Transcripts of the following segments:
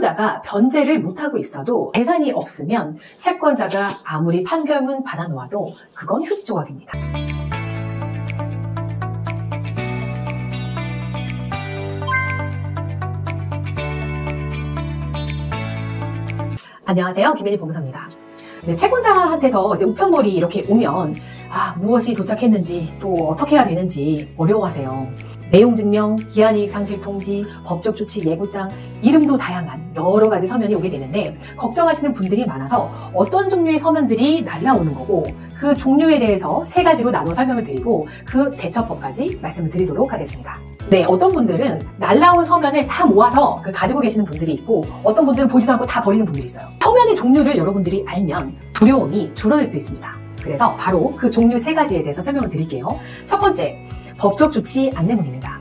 채권자가 변제를 못하고 있어도 재산이 없으면 채권자가 아무리 판결문 받아놓아도 그건 휴지 조각입니다. 안녕하세요. 김혜니 법무사입니다. 네, 채권자한테서 이제 우편물이 이렇게 오면 무엇이 도착했는지 또 어떻게 해야 되는지 어려워하세요. 내용증명, 기한이익 상실 통지, 법적 조치 예고장, 이름도 다양한 여러 가지 서면이 오게 되는데 걱정하시는 분들이 많아서 어떤 종류의 서면들이 날라오는 거고 그 종류에 대해서 3가지로 나눠 설명을 드리고 그 대처법까지 말씀을 드리도록 하겠습니다. 네, 어떤 분들은 날라온 서면을 다 모아서 가지고 계시는 분들이 있고 어떤 분들은 보지도 않고 다 버리는 분들이 있어요. 서면의 종류를 여러분들이 알면 두려움이 줄어들 수 있습니다. 그래서 바로 그 종류 3가지에 대해서 설명을 드릴게요. 첫 번째, 법적 조치 안내문입니다.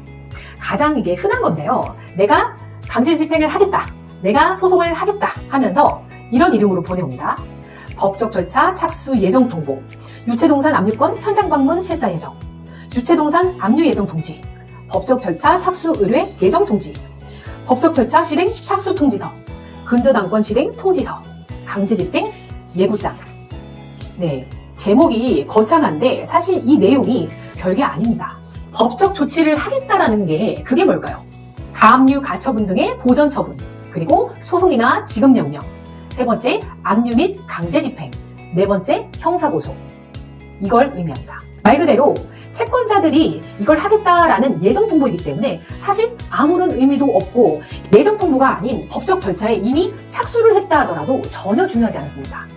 가장 이게 흔한 건데요. 내가 강제 집행을 하겠다, 내가 소송을 하겠다 하면서 이런 이름으로 보내옵니다. 법적 절차 착수 예정 통보, 유체동산 압류권 현장 방문 실사 예정, 유체동산 압류 예정 통지, 법적 절차 착수 의뢰 예정 통지, 법적 절차 실행 착수 통지서, 근저당권 실행 통지서, 강제 집행 예고장. 네, 제목이 거창한데 사실 이 내용이 별게 아닙니다. 법적 조치를 하겠다라는 게 그게 뭘까요? 가압류, 가처분 등의 보전 처분, 그리고 소송이나 지급명령, 3번째 압류 및 강제 집행, 4번째 형사고소. 이걸 의미합니다. 말 그대로 채권자들이 이걸 하겠다라는 예정 통보이기 때문에 사실 아무런 의미도 없고 예정 통보가 아닌 법적 절차에 이미 착수를 했다 하더라도 전혀 중요하지 않습니다.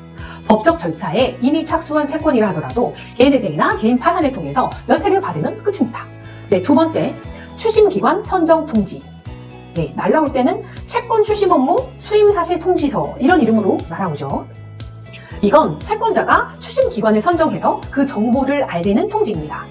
법적 절차에 이미 착수한 채권이라 하더라도 개인회생이나 개인 파산을 통해서 면책을 받으면 끝입니다. 네, 2번째, 추심기관 선정 통지. 네, 날라올 때는 채권 추심 업무 수임사실 통지서 이런 이름으로 날아오죠. 이건 채권자가 추심기관을 선정해서 그 정보를 알리는 통지입니다.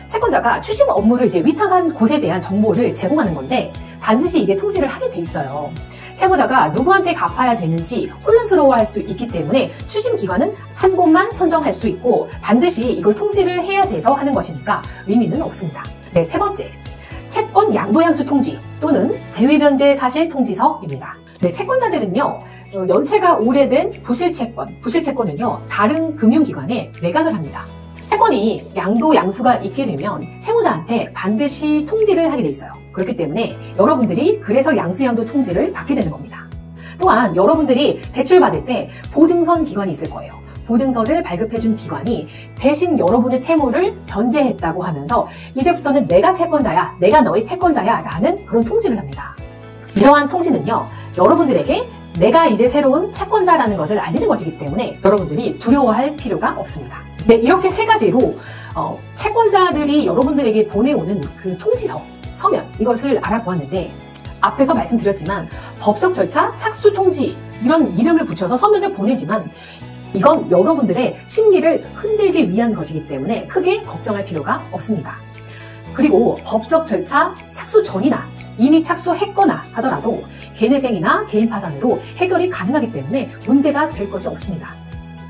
채권자가 추심 업무를 위탁한 곳에 대한 정보를 제공하는 건데 반드시 이게 통지를 하게 돼 있어요. 채무자가 누구한테 갚아야 되는지 혼란스러워할 수 있기 때문에 추심기관은 한 곳만 선정할 수 있고 반드시 이걸 통지를 해야 돼서 하는 것이니까 의미는 없습니다. 네, 3번째, 채권 양도양수 통지 또는 대위변제 사실 통지서입니다. 네, 채권자들은요, 연체가 오래된 부실채권은요, 다른 금융기관에 매각을 합니다. 채권이 양도양수가 있게 되면 채무자한테 반드시 통지를 하게 돼 있어요. 그렇기 때문에 여러분들이 그래서 양수양도 통지를 받게 되는 겁니다. 또한 여러분들이 대출받을 때 보증선 기관이 있을 거예요. 보증서를 발급해준 기관이 대신 여러분의 채무를 변제했다고 하면서 이제부터는 내가 채권자야, 내가 너의 채권자야 라는 그런 통지를 합니다. 이러한 통지는요, 여러분들에게 내가 이제 새로운 채권자라는 것을 알리는 것이기 때문에 여러분들이 두려워할 필요가 없습니다. 네, 이렇게 3가지로 채권자들이 여러분들에게 보내오는 그 통지서, 서면, 이것을 알아보았는데 앞에서 말씀드렸지만 법적 절차, 착수 통지 이런 이름을 붙여서 서면을 보내지만 이건 여러분들의 심리를 흔들기 위한 것이기 때문에 크게 걱정할 필요가 없습니다. 그리고 법적 절차 착수 전이나 이미 착수했거나 하더라도 개인회생이나 개인 파산으로 해결이 가능하기 때문에 문제가 될 것이 없습니다.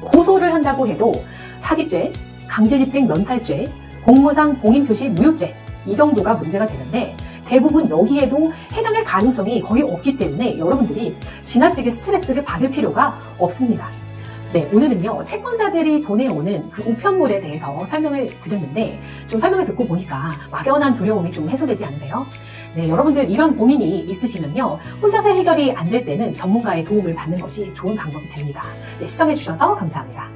고소를 한다고 해도 사기죄, 강제집행 면탈죄, 공무상 공인표시 무효죄 이 정도가 문제가 되는데 대부분 여기에도 해당할 가능성이 거의 없기 때문에 여러분들이 지나치게 스트레스를 받을 필요가 없습니다. 네, 오늘은요, 채권자들이 보내오는 그 우편물에 대해서 설명을 드렸는데 좀 설명을 듣고 보니까 막연한 두려움이 좀 해소되지 않으세요? 네, 여러분들 이런 고민이 있으시면요, 혼자서 해결이 안 될 때는 전문가의 도움을 받는 것이 좋은 방법이 됩니다. 네, 시청해주셔서 감사합니다.